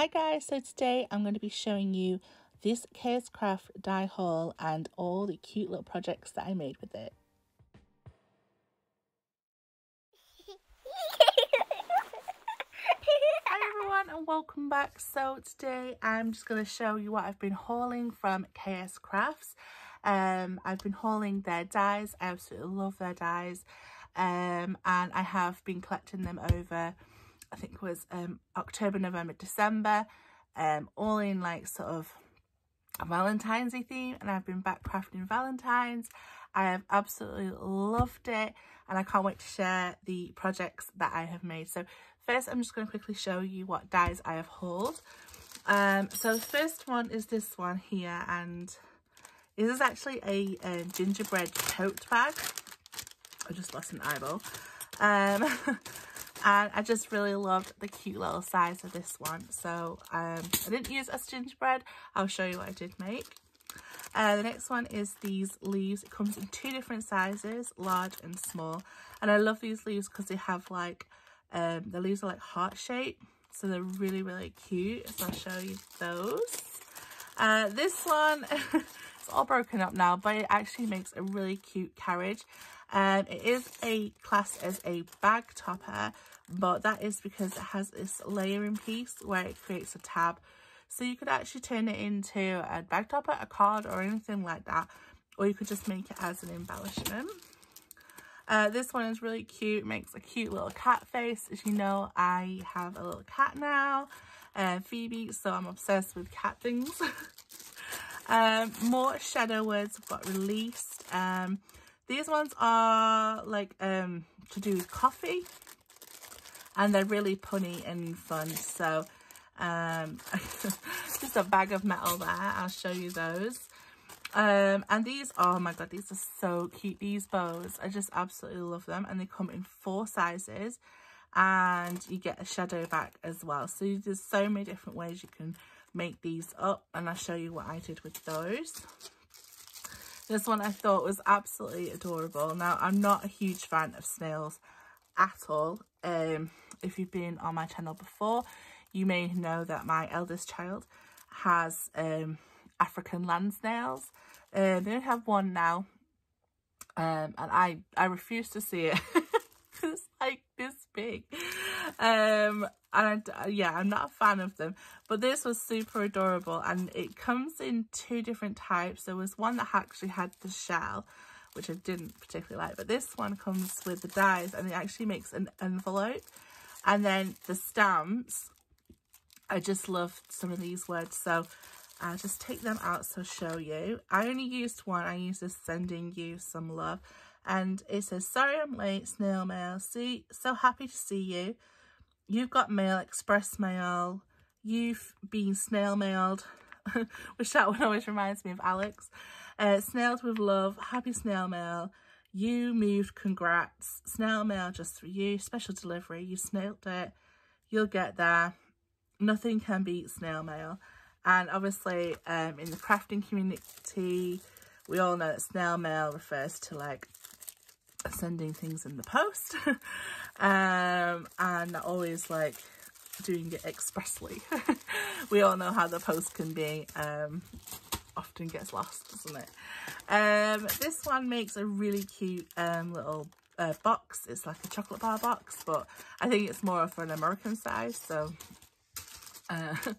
Hi guys, so today I'm going to be showing you this KSCraft die haul and all the cute little projects that I made with it. Hi everyone and welcome back. So today I'm just going to show you what I've been hauling from KSCrafts. I've been hauling their dies. I absolutely love their dies, and I have been collecting them over, I think it was October, November, December, all in like sort of a Valentine's-y theme, and I've been back crafting Valentine's. I have absolutely loved it and I can't wait to share the projects that I have made. So first I'm just going to quickly show you what dies I have hauled. So the first one is this one here, and this is actually a gingerbread tote bag. I just lost an eyeball. And I just really loved the cute little size of this one. So I didn't use it as gingerbread. I'll show you what I did make. The next one is these leaves. It comes in two different sizes, large and small. And I love these leaves because they have like, the leaves are like heart shape. So they're really, really cute. So I'll show you those. This one, it's all broken up now, but it actually makes a really cute carriage. It is classed as a bag topper, but that is because it has this layering piece where it creates a tab. So you could actually turn it into a bag topper, a card, or anything like that, or you could just make it as an embellishment. This one is really cute. It makes a cute little cat face. As you know, I have a little cat now, Phoebe, so I'm obsessed with cat things. More shadow words have got released. These ones are like to do with coffee, and they're really punny and fun. So just a bag of metal there. I'll show you those. And these, oh my god, these are so cute. These bows, I just absolutely love them, and they come in 4 sizes, and you get a shadow back as well. So there's so many different ways you can make these up, and I'll show you what I did with those. This one I thought was absolutely adorable. Now, I'm not a huge fan of snails at all. If you've been on my channel before, you may know that my eldest child has African land snails. They only have one now, and I refuse to see it. It's like this big, and yeah, I'm not a fan of them, but this was super adorable, and it comes in 2 different types. There was one that actually had the shell, which I didn't particularly like, but this one comes with the dies, and it actually makes an envelope. And then the stamps, I just love some of these words, so I'll just take them out to show you. I only used one. I used this "sending you some love," and it says, "Sorry I'm late, snail mail. See, so happy to see you. You've got mail, express mail. You've been snail mailed," which that one always reminds me of Alex. "Snailed with love, happy snail mail. You moved, congrats. Snail mail just for you. Special delivery. You snailed it. You'll get there. Nothing can beat snail mail." And obviously, in the crafting community, we all know that snail mail refers to like sending things in the post, and not always like doing it expressly. We all know how the post can be, often gets lost, doesn't it? This one makes a really cute little box. It's like a chocolate bar box, but I think it's more for an American size, so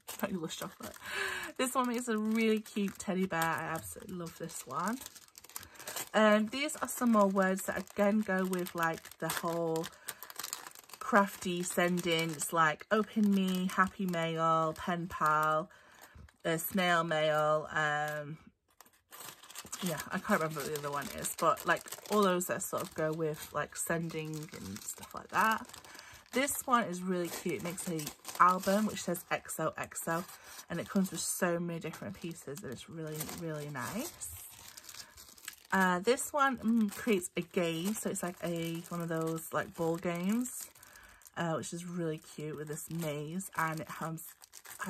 fabulous chocolate. This one makes a really cute teddy bear. I absolutely love this one. These are some more words that again go with like the whole crafty sending. It's like open me, happy mail, pen pal, snail mail. Yeah, I can't remember what the other one is, but like all those that sort of go with like sending and stuff like that. This one is really cute. It makes an album which says XOXO, and it comes with so many different pieces, and it's really, really nice. This one creates a game, so it's like one of those like ball games, which is really cute with this maze, and it has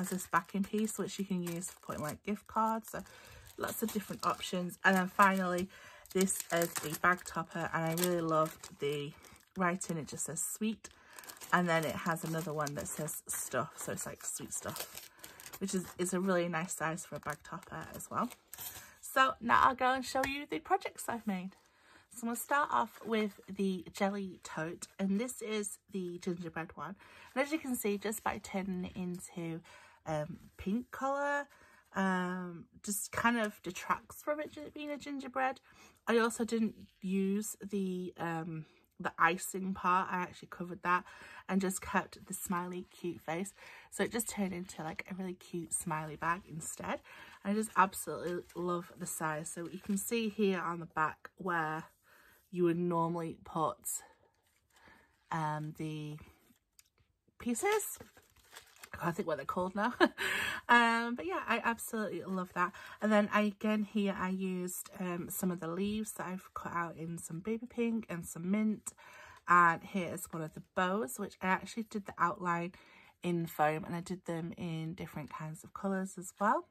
this backing piece which you can use for putting like gift cards. So lots of different options. And then finally, this is a bag topper, and I really loved the writing. It just says sweet. And then it has another one that says stuff, so it's like sweet stuff, which is a really nice size for a bag topper as well. So now I'll go and show you the projects I've made. So I'm going to start off with the jelly tote, and this is the gingerbread one. And as you can see, just by turning it into pink colour, just kind of detracts from it being a gingerbread. I also didn't use the icing part. I actually covered that and just kept the smiley cute face, so it just turned into like a really cute smiley bag instead. I just absolutely love the size. So you can see here on the back where you would normally put the pieces. I can't think what they're called now. But yeah, I absolutely love that. And then again here I used some of the leaves that I've cut out in some baby pink and some mint. And here is one of the bows, which I actually did the outline in foam, and I did them in different kinds of colours as well.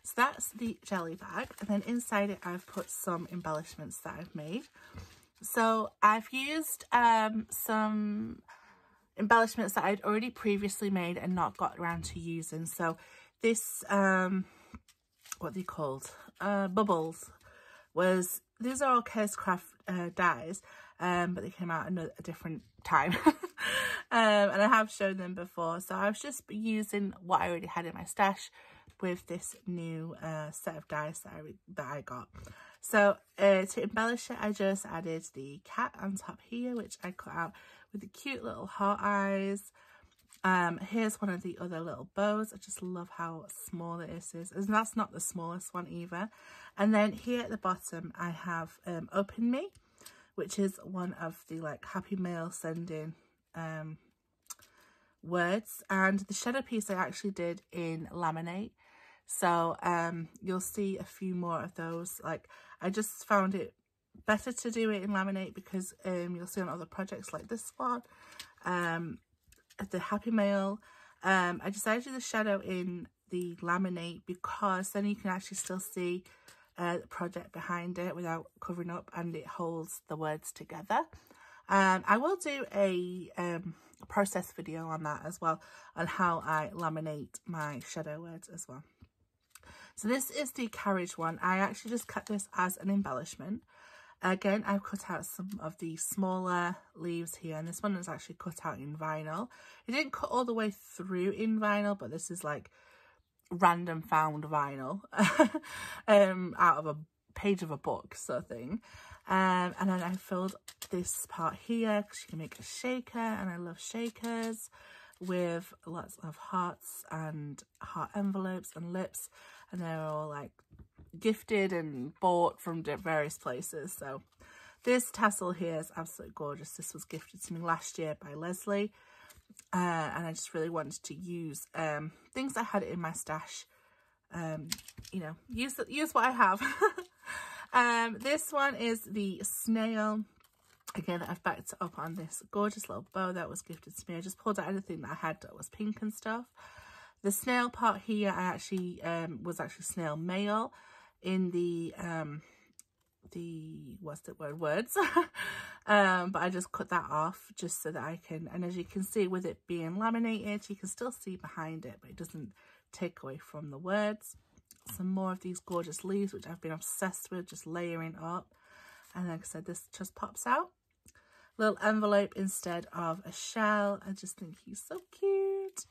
So that's the jelly bag, and then inside it I've put some embellishments that I've made. So I've used some embellishments that I'd already previously made and not got around to using. So this what are they called, bubbles, these are all KSCraft dies, but they came out a different time. And I have shown them before, so I was just using what I already had in my stash with this new set of dies that I got. So to embellish it, I just added the cat on top here, which I cut out with the cute little heart eyes. Here's one of the other little bows. I just love how small this is, and that's not the smallest one either. And then here at the bottom I have Open Me, which is one of the like Happy Mail sending words, and the shadow piece I actually did in laminate. So you'll see a few more of those. Like, I just found it better to do it in laminate because you'll see on other projects like this one, the Happy Mail, I decided to do the shadow in the laminate because then you can actually still see the project behind it without covering up, and it holds the words together. I will do a process video on that as well, on how I laminate my shadow words as well. So this is the carriage one. I actually just cut this as an embellishment. Again, I've cut out some of the smaller leaves here, and this one is actually cut out in vinyl. It didn't cut all the way through in vinyl, but this is like random found vinyl out of a page of a book sort of thing. And then I filled this part here because you can make a shaker, and I love shakers, with lots of hearts and heart envelopes and lips, and they're all like gifted and bought from various places. So this tassel here is absolutely gorgeous. This was gifted to me last year by Leslie, and I just really wanted to use things I had in my stash. You know, use what I have. This one is the snail. Again, I've backed it up on this gorgeous little bow that was gifted to me. I just pulled out anything that I had that was pink and stuff. The snail part here, I actually was actually snail mail in the what's the word, words. But I just cut that off just so that I can, and as you can see with it being laminated, you can still see behind it, but it doesn't take away from the words. Some more of these gorgeous leaves, which I've been obsessed with, just layering up. And like I said, this just pops out. Little envelope instead of a shell. I just think he's so cute.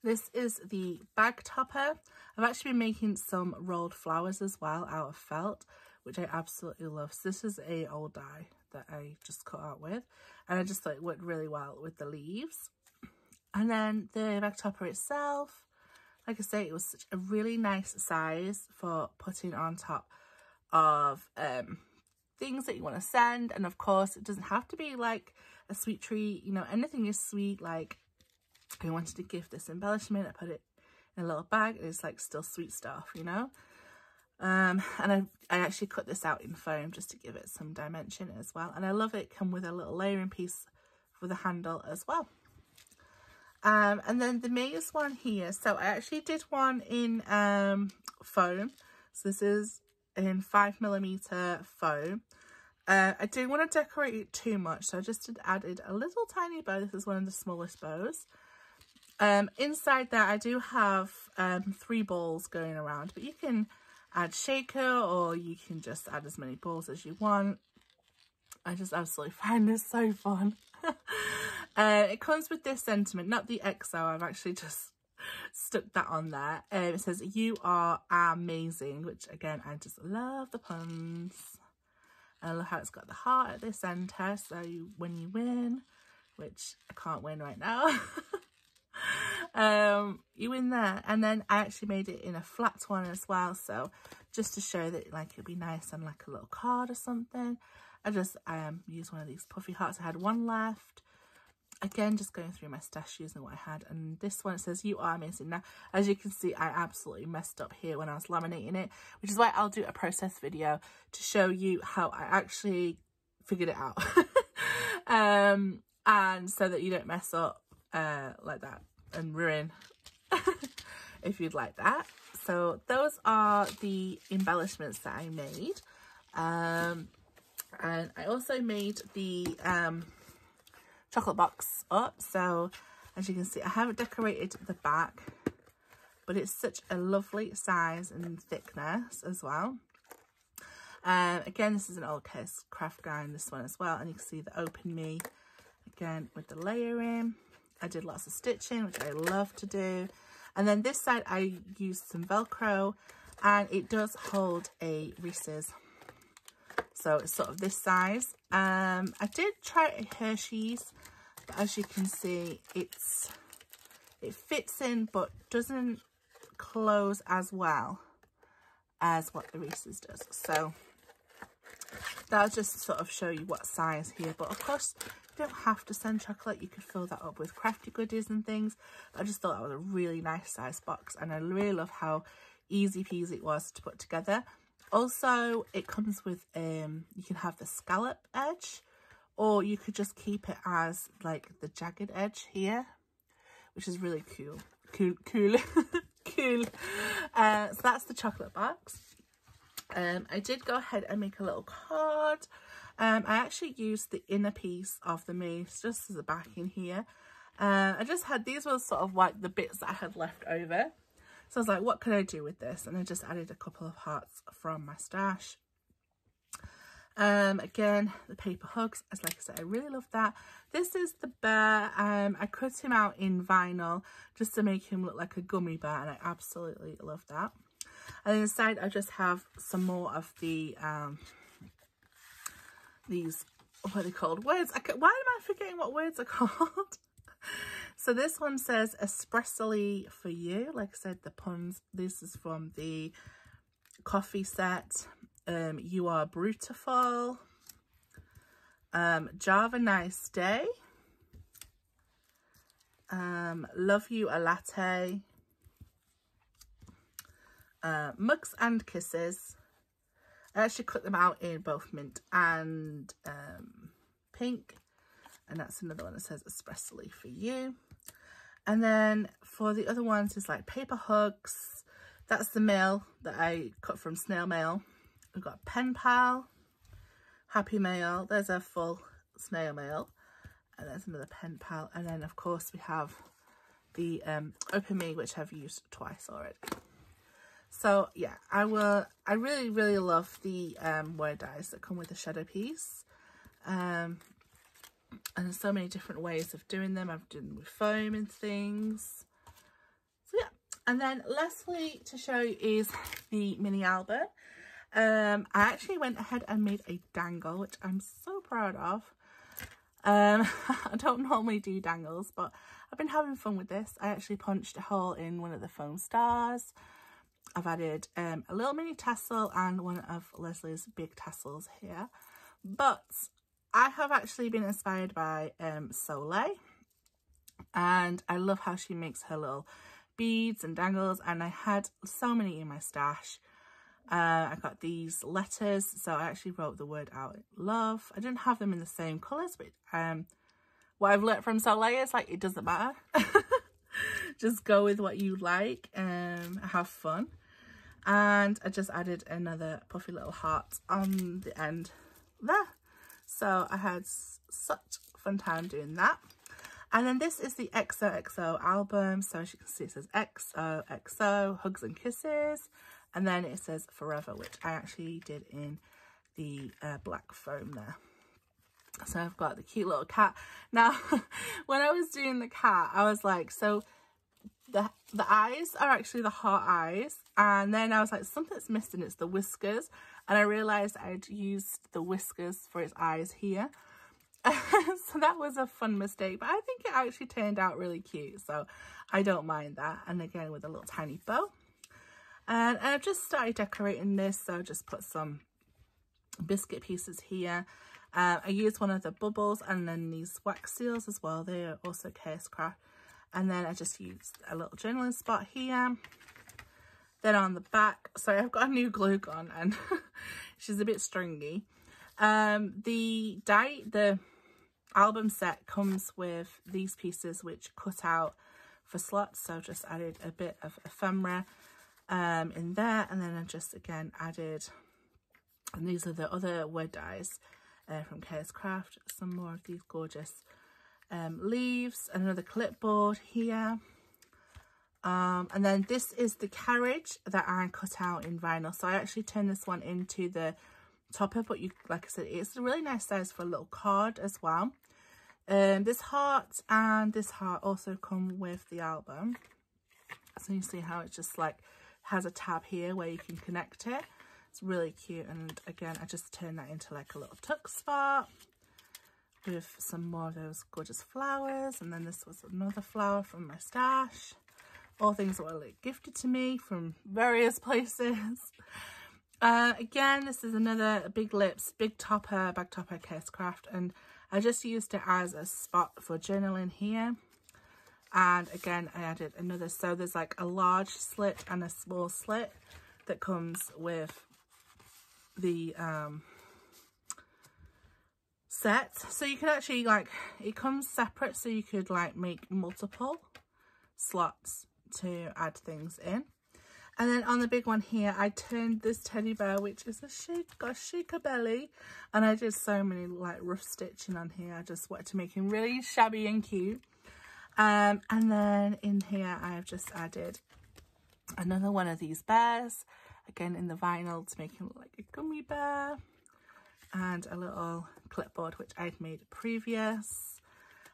This is the bag topper. I've actually been making some rolled flowers as well out of felt, which I absolutely love. So this is a old die that I just cut out with, and I just thought it worked really well with the leaves. And then the bag topper itself, like I say, it was such a really nice size for putting on top of things that you want to send. And of course, it doesn't have to be like a sweet treat, you know, anything is sweet. Like, I wanted to give this embellishment, I put it in a little bag, and it's like still sweet stuff, you know. And I actually cut this out in foam just to give it some dimension as well. And I love it come with a little layering piece for the handle as well. And then the maze one here, so I actually did one in foam. So this is in 5mm foam, I didn't want to decorate it too much, so I just added a little tiny bow. This is one of the smallest bows. Inside there I do have 3 balls going around, but you can add shaker or you can just add as many balls as you want. I just absolutely find this so fun. It comes with this sentiment, not the XO. I've actually just stuck that on there. It says, "You are amazing," which again, I just love the puns. I love how it's got the heart at the centre, so when you win, which I can't win right now, you win there. And then I actually made it in a flat one as well, so just to show that like it'd be nice on like a little card or something. I just used one of these puffy hearts. I had one left. Again, just going through my stash using what I had, and this one, it says, "You are amazing." Now, as you can see, I absolutely messed up here when I was laminating it, which is why I'll do a process video to show you how I actually figured it out. And so that you don't mess up like that and ruin if you'd like that. So those are the embellishments that I made. And I also made the chocolate box up. So as you can see, I haven't decorated the back, but it's such a lovely size and thickness as well. Again, this is an old KSCraft guide, this one as well, and you can see the Open Me again with the layering. I did lots of stitching, which I love to do. And then this side I used some Velcro, and it does hold a Reese's, so it's sort of this size. I did try a Hershey's, but as you can see, it fits in but doesn't close as well as what the Reese's does. So that'll just sort of show you what size here. But of course, you don't have to send chocolate. You could fill that up with crafty goodies and things. But I just thought that was a really nice size box, and I really love how easy peasy it was to put together. Also, it comes with you can have the scallop edge, or you could just keep it as like the jagged edge here, which is really cool. Cool. So that's the chocolate box. I did go ahead and make a little card. I actually used the inner piece of the mace just as a backing here. I just had, these were sort of like the bits that I had left over. So I was like, what could I do with this? And I just added a couple of hearts from my stash. Again, the paper hugs, as like I said, I really love that. This is the bear. I cut him out in vinyl just to make him look like a gummy bear, and I absolutely love that. And inside I just have some more of the these, what are they called? Words. Why am I forgetting what words are called? So this one says "Espressly for you." Like I said, the puns. This is from the coffee set. "You are beautiful." "Java nice day." "Love you a latte." "Mugs and kisses." I actually cut them out in both mint and pink. And that's another one that says "Espressly for you." And then for the other ones, it's like paper hugs. That's the mail that I cut from snail mail. We've got pen pal, happy mail. There's a full snail mail. And there's another pen pal. And then of course we have the Open Me, which I've used twice already. So yeah, I really love the word dies that come with the shadow piece. And there's so many different ways of doing them. I've done them with foam and things. So yeah. And then lastly to show you is the mini album. I actually went ahead and made a dangle, which I'm so proud of. I don't normally do dangles, but I've been having fun with this. I actually punched a hole in one of the foam stars. I've added a little mini tassel and one of Leslie's big tassels here. But I have actually been inspired by Soleil, and I love how she makes her little beads and dangles, and I had so many in my stash. I got these letters, so I actually wrote the word out, love. I didn't have them in the same colours, but what I've learnt from Soleil is like, it doesn't matter. Just go with what you like and have fun. And I just added another puffy little heart on the end there. So I had such a fun time doing that. And then this is the XOXO album. So as you can see, it says XOXO, Hugs and Kisses. And then it says Forever, which I actually did in the black foam there. So I've got the cute little cat. Now, when I was doing the cat, I was like, so the eyes are actually the heart eyes. And then I was like, something's missing, it's the whiskers. And I realised I'd used the whiskers for its eyes here. So that was a fun mistake, but I think it actually turned out really cute. So I don't mind that. And again, with a little tiny bow. And I've just started decorating this. So I just put some biscuit pieces here. I used one of the bubbles and then these wax seals as well. They are also KSCraft. And then I just used a little journaling spot here. Then on the back, sorry, I've got a new glue gun and she's a bit stringy. The album set comes with these pieces which cut out for slots. So I've just added a bit of ephemera in there. And then I just, again, added, and these are the other wood dies from KSCraft. Some more of these gorgeous leaves, another clipboard here. And then this is the carriage that I cut out in vinyl. So I actually turned this one into the topper, but you, like I said, it's a really nice size for a little card as well. This heart and this heart also come with the album. So you see how it just like has a tab here where you can connect it. It's really cute. And again, I just turned that into like a little tuck spot with some more of those gorgeous flowers. And then this was another flower from my stash. All things that were like gifted to me from various places. Again, this is another big lips, big topper, bag topper KSCraft, and I just used it as a spot for journaling here. And again, I added another, so there's like a large slit and a small slit that comes with the set. So you can actually like, it comes separate, so you could like make multiple slots to add things in. And then on the big one here, I turned this teddy bear, which is got a shaker belly, and I did so many like rough stitching on here. I just wanted to make him really shabby and cute. And then in here, I have just added another one of these bears, again in the vinyl, to make him look like a gummy bear, and a little clipboard which I'd made previous,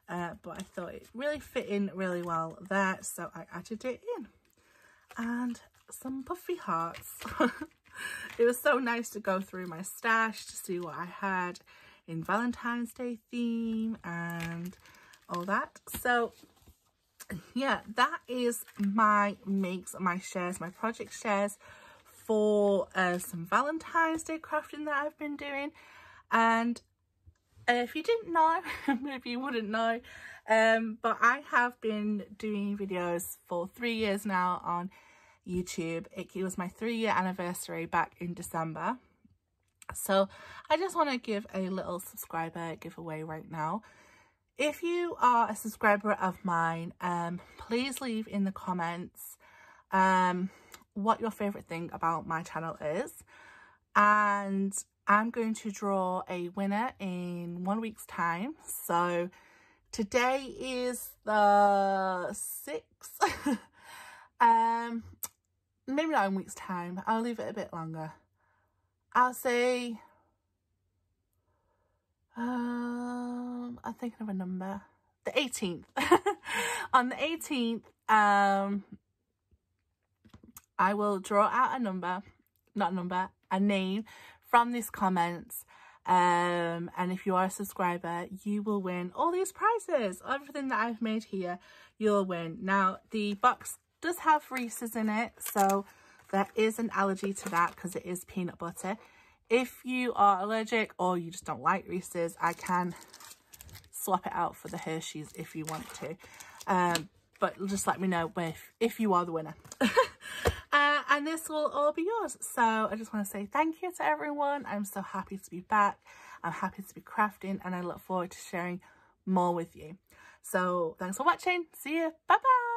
but I thought it really fit in really well there, so I added it in. And some puffy hearts. It was so nice to go through my stash to see what I had in Valentine's Day theme and all that. So yeah, that is my makes, my shares, my project shares for some Valentine's Day crafting that I've been doing. And if you didn't know, maybe you wouldn't know, but I have been doing videos for 3 years now on YouTube. It was my 3-year anniversary back in December. So I just want to give a little subscriber giveaway right now. If you are a subscriber of mine, please leave in the comments what your favorite thing about my channel is. And I'm going to draw a winner in 1 week's time. So today is the 6th. Maybe not in a week's time. I'll leave it a bit longer. I'll say, I'm thinking of a number. The 18th. On the 18th, I will draw out a number, not a number, a name from these comments. And if you are a subscriber, you will win all these prizes. Everything that I've made here, you'll win. Now, the box does have Reese's in it, so there is an allergy to that because it is peanut butter. If you are allergic or you just don't like Reese's, I can swap it out for the Hershey's if you want to. But just let me know if you are the winner. And this will all be yours. So I just want to say thank you to everyone. I'm so happy to be back. I'm happy to be crafting, and I look forward to sharing more with you. So thanks for watching. See you. Bye bye.